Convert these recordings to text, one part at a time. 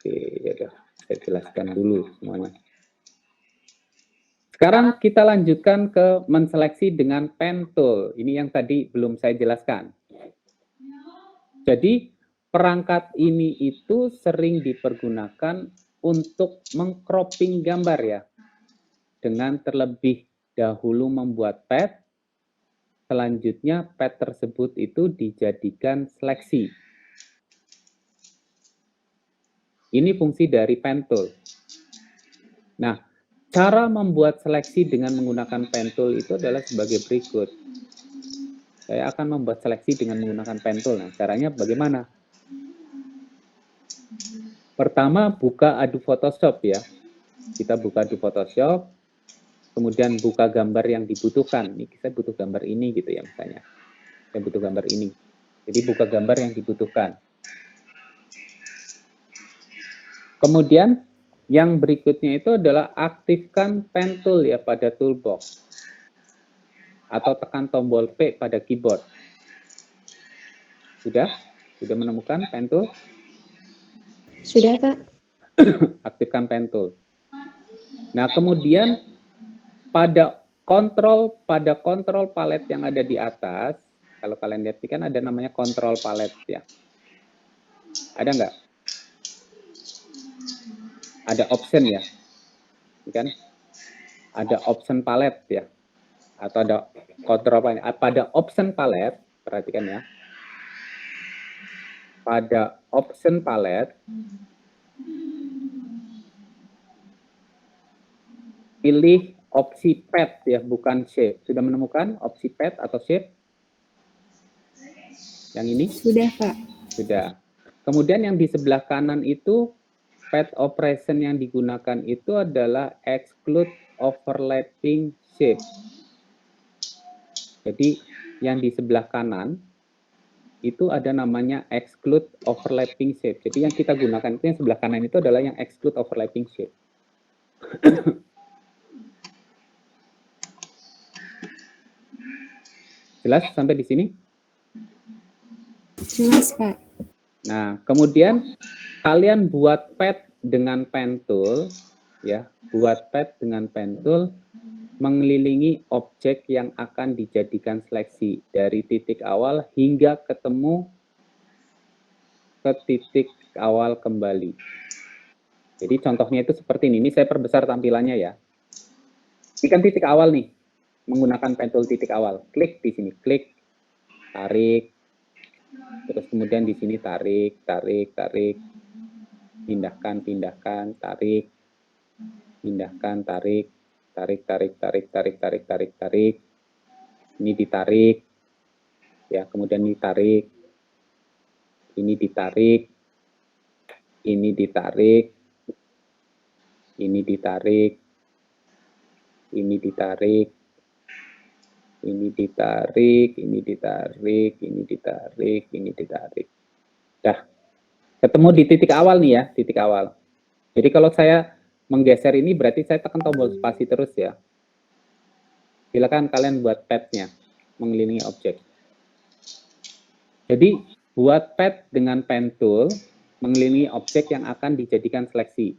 Oke, ya udah, saya jelaskan dulu semuanya. Sekarang kita lanjutkan ke menseleksi dengan pen tool. Ini yang tadi belum saya jelaskan. Jadi perangkat ini itu sering dipergunakan untuk mengcropping gambar ya. Dengan terlebih dahulu membuat pad, selanjutnya pad tersebut itu dijadikan seleksi. Ini fungsi dari pen tool. Nah, cara membuat seleksi dengan menggunakan pen tool itu adalah sebagai berikut. Saya akan membuat seleksi dengan menggunakan pen tool. Nah, caranya bagaimana? Pertama, buka Adobe Photoshop ya. Kita buka Adobe Photoshop, kemudian buka gambar yang dibutuhkan. Ini saya butuh gambar ini gitu ya misalnya. Saya butuh gambar ini. Jadi buka gambar yang dibutuhkan. Kemudian yang berikutnya itu adalah aktifkan pen tool ya pada toolbox. Atau tekan tombol P pada keyboard. Sudah? Sudah menemukan pen tool? Sudah, Pak. Aktifkan pen tool. Nah, kemudian pada kontrol palet yang ada di atas, kalau kalian lihat kan ada namanya kontrol palet ya. Ada nggak? Ada option ya, kan? Ada option palet ya, atau ada kontrol palet. Pada option palet, perhatikan ya. Pada option palet, pilih opsi pad ya, bukan shape. Sudah menemukan opsi pad atau shape? Yang ini? Sudah, Pak. Sudah. Kemudian yang di sebelah kanan itu pad operation yang digunakan itu adalah exclude overlapping shape. Jadi yang di sebelah kanan itu ada namanya exclude overlapping shape. Jadi yang kita gunakan itu yang sebelah kanan itu adalah yang exclude overlapping shape. Jelas sampai di sini? Jelas, Pak. Nah, kemudian kalian buat pad dengan pen tool ya, buat pad dengan pen tool mengelilingi objek yang akan dijadikan seleksi dari titik awal hingga ketemu ke titik awal kembali. Jadi contohnya itu seperti ini saya perbesar tampilannya ya. Ini kan titik awal nih, menggunakan pen tool titik awal. Klik di sini, klik, tarik, terus kemudian di sini tarik, pindahkan, tarik, pindahkan, tarik, ini ditarik, ya, kemudian ini ditarik, ini ditarik, ini ditarik, ini ditarik, ini ditarik, ini ditarik, ini ditarik, ini ditarik, ini ditarik. Dah, ketemu di titik awal nih ya, titik awal. Jadi kalau saya menggeser ini berarti saya tekan tombol spasi terus ya. Silakan kalian buat pad-nya, mengelilingi objek. Jadi buat pad dengan pen tool, mengelilingi objek yang akan dijadikan seleksi.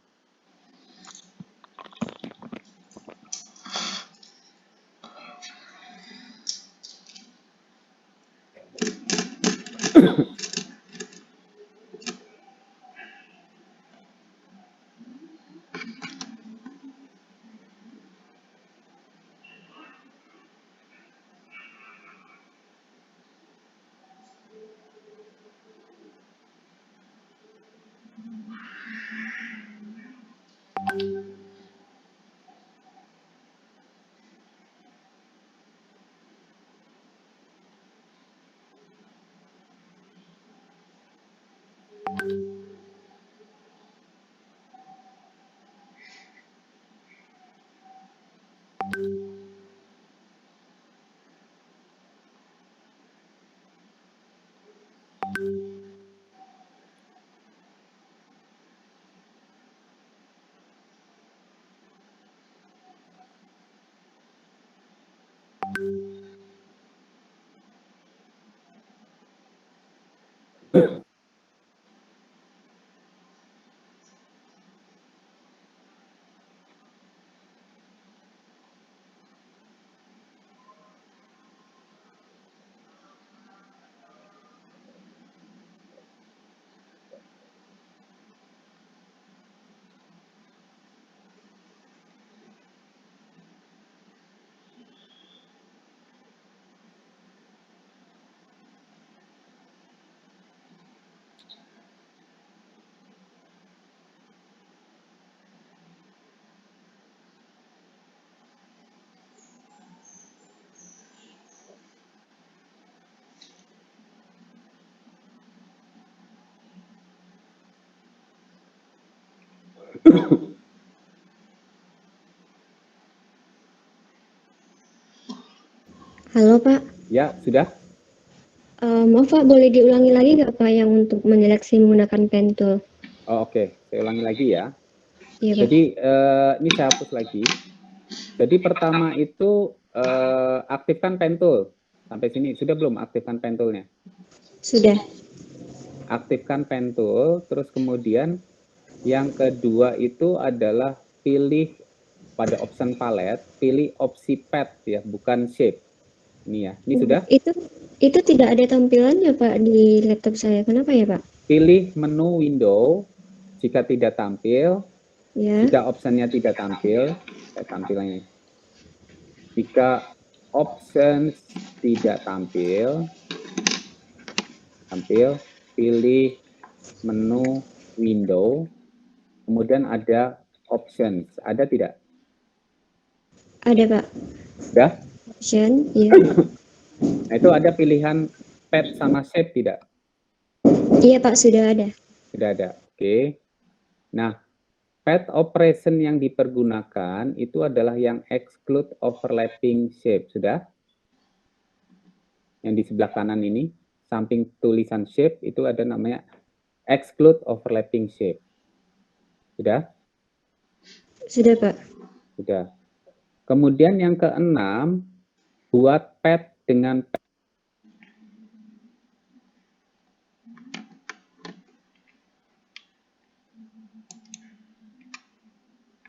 Halo Pak. Ya, sudah? Maaf Pak, boleh diulangi lagi nggak Pak yang untuk menyeleksi menggunakan pen tool? Oh, oke. Saya ulangi lagi ya. Iya Pak. Jadi ini saya hapus lagi. Jadi pertama itu aktifkan pen tool. Sampai sini sudah belum aktifkan pen toolnya? Sudah. Aktifkan pen tool, terus kemudian yang kedua itu adalah pilih pada option palette, pilih opsi pad ya, bukan shape. Ini ya, ini sudah. Itu tidak ada tampilannya Pak di laptop saya. Kenapa ya Pak? Pilih menu window, jika tidak tampil, Ya. jika optionnya tidak tampil, saya tampilnya. Jika options tidak tampil, pilih menu window, kemudian ada options. Ada tidak? Ada Pak. Sudah? Option, iya. Nah, itu ada pilihan pad sama shape tidak? Iya Pak, sudah ada. Sudah ada. Oke. Nah, pad operation yang dipergunakan itu adalah yang exclude overlapping shape. Sudah? Yang di sebelah kanan ini, samping tulisan shape itu ada namanya exclude overlapping shape. Sudah? Sudah Pak. Sudah. Kemudian yang keenam, buat pad dengan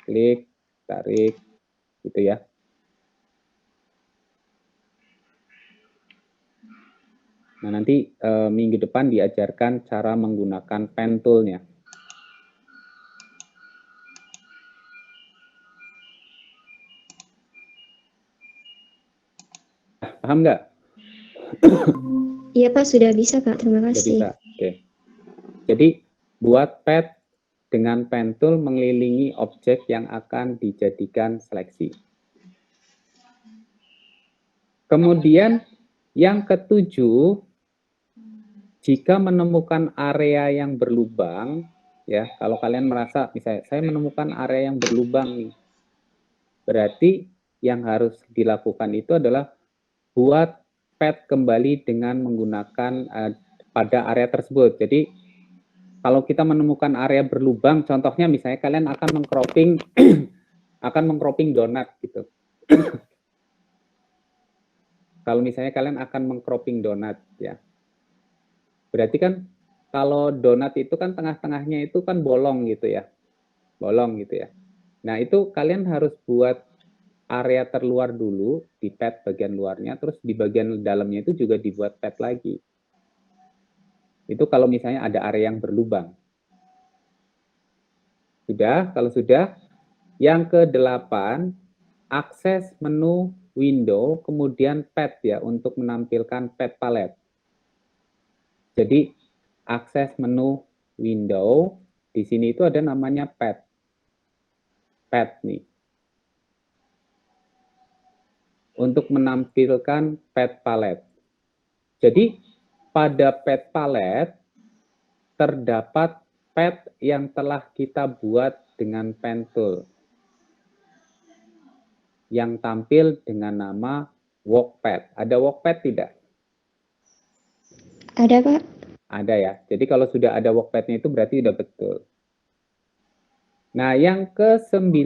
klik, tarik, gitu ya. Nah, nanti minggu depan diajarkan cara menggunakan pen tool-nya. Paham nggak? Iya Pak, sudah bisa Pak. Terima Sudah kasih. bisa. Oke. Jadi, buat pad dengan pen tool mengelilingi objek yang akan dijadikan seleksi. Kemudian, yang ketujuh, jika menemukan area yang berlubang, ya, kalau kalian merasa, misalnya, saya menemukan area yang berlubang nih, berarti yang harus dilakukan itu adalah buat pad kembali dengan menggunakan pada area tersebut. Jadi, kalau kita menemukan area berlubang, contohnya misalnya kalian akan mengcropping akan mengcropping donat gitu. Kalau misalnya kalian akan mengcropping donat ya. Berarti kan kalau donat itu kan tengah-tengahnya itu kan bolong gitu ya. Bolong gitu ya. Nah, itu kalian harus buat area terluar dulu di pad bagian luarnya, terus di bagian dalamnya itu juga dibuat pad lagi. Itu kalau misalnya ada area yang berlubang. Sudah? Kalau sudah, yang ke-8, akses menu window, kemudian pad ya, untuk menampilkan pad palette. Jadi, akses menu window, di sini itu ada namanya pad. Pad nih. Untuk menampilkan pad palette. Jadi, pada pad palette, terdapat pad yang telah kita buat dengan pen tool yang tampil dengan nama workpad. Ada workpad tidak? Ada Pak. Ada ya. Jadi kalau sudah ada workpad-nya itu berarti sudah betul. Nah, yang ke-9,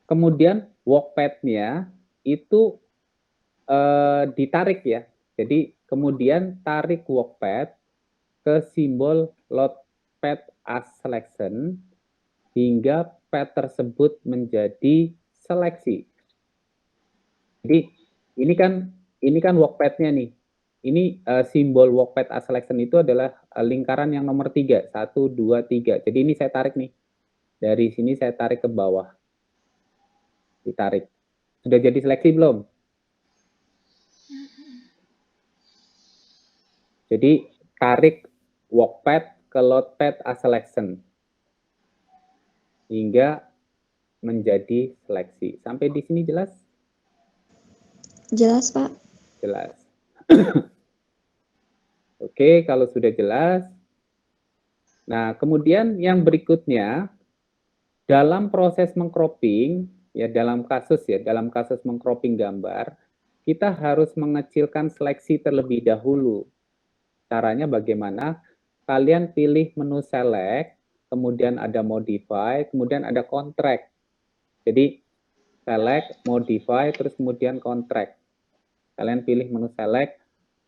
kemudian workpad-nya itu ditarik ya. Jadi kemudian tarik workpad ke simbol loadpad as selection hingga pad tersebut menjadi seleksi. Jadi ini kan workpad-nya nih. Ini simbol workpad as selection itu adalah lingkaran yang nomor 3, 1, 2, 3. Jadi ini saya tarik nih. Dari sini saya tarik ke bawah. Ditarik. Sudah jadi seleksi belum? Jadi tarik workpad ke loadpad as selection. Hingga menjadi seleksi. Sampai di sini jelas? Jelas Pak. Jelas. Oke, kalau sudah jelas, Nah, kemudian yang berikutnya, dalam proses mengcropping, ya dalam kasus mengcropping gambar, kita harus mengecilkan seleksi terlebih dahulu. Caranya bagaimana? Kalian pilih menu select, kemudian ada modify, kemudian ada contract. Jadi select, modify, terus kemudian contract. Kalian pilih menu select,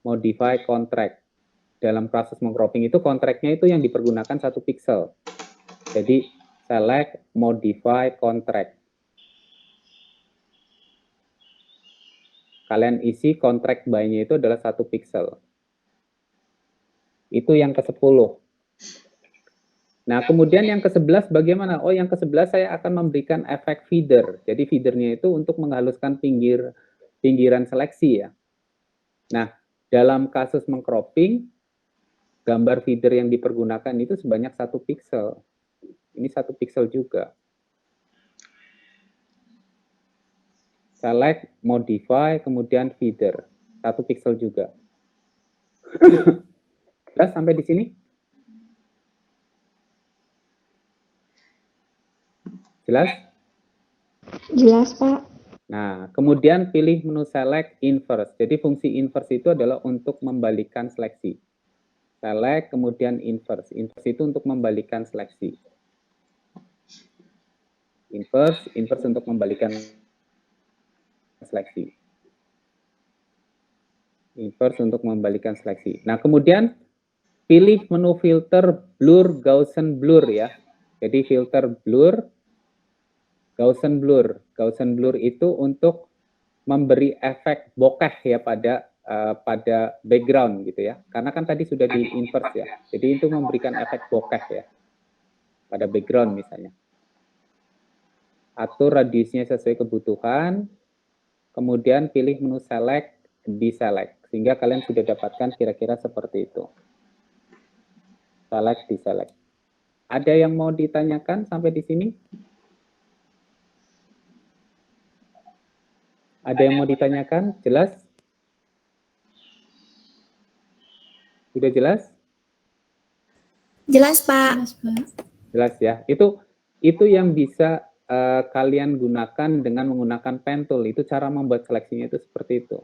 modify, contract. Dalam proses mengcropping itu contract-nya itu yang dipergunakan 1 pixel. Jadi select, modify, contract. Kalian isi contract by-nya itu adalah 1 pixel. Itu yang ke-10. Nah, kemudian yang ke-11 bagaimana? Oh, yang ke-11 saya akan memberikan efek feeder. Jadi feedernya itu untuk menghaluskan pinggiran seleksi ya. Nah, dalam kasus mengcropping, gambar feeder yang dipergunakan itu sebanyak 1 pixel. Ini 1 pixel juga. Select, modify, kemudian feeder. 1 pixel juga. Jelas sampai di sini? Jelas? Jelas, Pak. Nah, kemudian pilih menu select inverse. Jadi fungsi inverse itu adalah untuk membalikkan seleksi. Select, kemudian inverse. Inverse itu untuk membalikkan seleksi. Inverse untuk membalikkan seleksi. Inverse untuk membalikkan seleksi. Nah, kemudian pilih menu filter blur, Gaussian blur ya. Jadi filter blur, Gaussian blur. Gaussian blur itu untuk memberi efek bokeh ya pada background gitu ya. Karena kan tadi sudah di inverse ya. Jadi itu memberikan efek bokeh ya pada background misalnya. Atur radiusnya sesuai kebutuhan. Kemudian pilih menu select, deselect. Sehingga kalian sudah dapatkan kira-kira seperti itu. Select, deselect. Ada yang mau ditanyakan sampai di sini? Ada yang mau ditanyakan? Jelas? Sudah jelas? Jelas, Pak. Jelas ya. Itu yang bisa kalian gunakan dengan menggunakan pen tool. Itu cara membuat seleksinya itu seperti itu.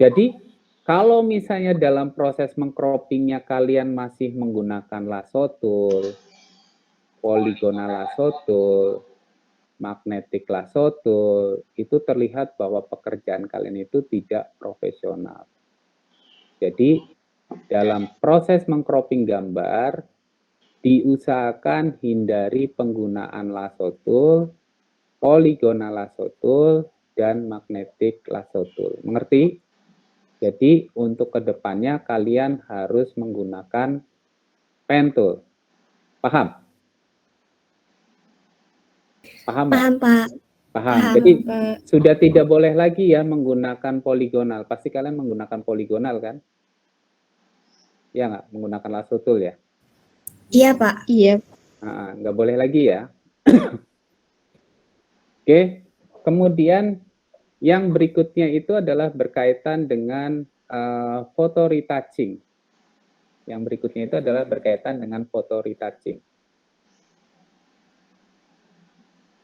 Jadi, kalau misalnya dalam proses mengcroppingnya kalian masih menggunakan lasso tool, polygonal lasso tool, magnetic lasso tool, itu terlihat bahwa pekerjaan kalian itu tidak profesional. Jadi, dalam proses mengcropping gambar, diusahakan hindari penggunaan lasso tool, polygonal lasso tool, dan magnetic lasso tool. Mengerti? Jadi untuk kedepannya kalian harus menggunakan pen tool. Paham? Paham, Mbak? Paham, Pak. Paham. Paham, Jadi Pak. sudah tidak boleh lagi ya menggunakan poligonal. Pasti kalian menggunakan poligonal kan? Ya nggak? Menggunakan lasso tool ya? Iya, Pak. Iya. Nah, nggak boleh lagi ya. Oke, kemudian yang berikutnya itu adalah berkaitan dengan foto retouching. Yang berikutnya itu adalah berkaitan dengan foto retouching.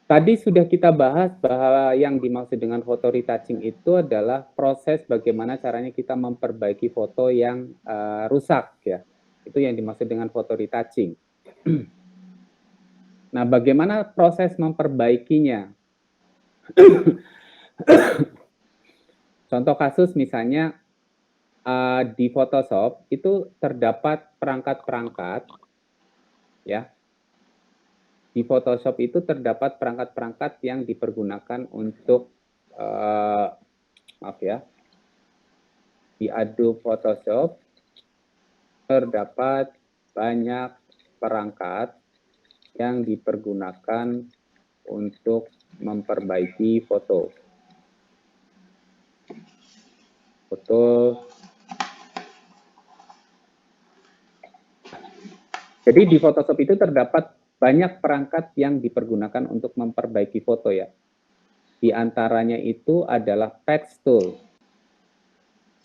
Tadi sudah kita bahas bahwa yang dimaksud dengan foto retouching itu adalah proses bagaimana caranya kita memperbaiki foto yang rusak ya. Itu yang dimaksud dengan foto retouching. Nah, bagaimana proses memperbaikinya? Contoh kasus misalnya di Photoshop itu terdapat perangkat-perangkat ya. Di Photoshop itu terdapat perangkat-perangkat yang dipergunakan untuk maaf ya. Di Adobe Photoshop terdapat banyak perangkat yang dipergunakan untuk memperbaiki foto. Jadi di Photoshop itu terdapat banyak perangkat yang dipergunakan untuk memperbaiki foto ya. Di antaranya itu adalah patch tool.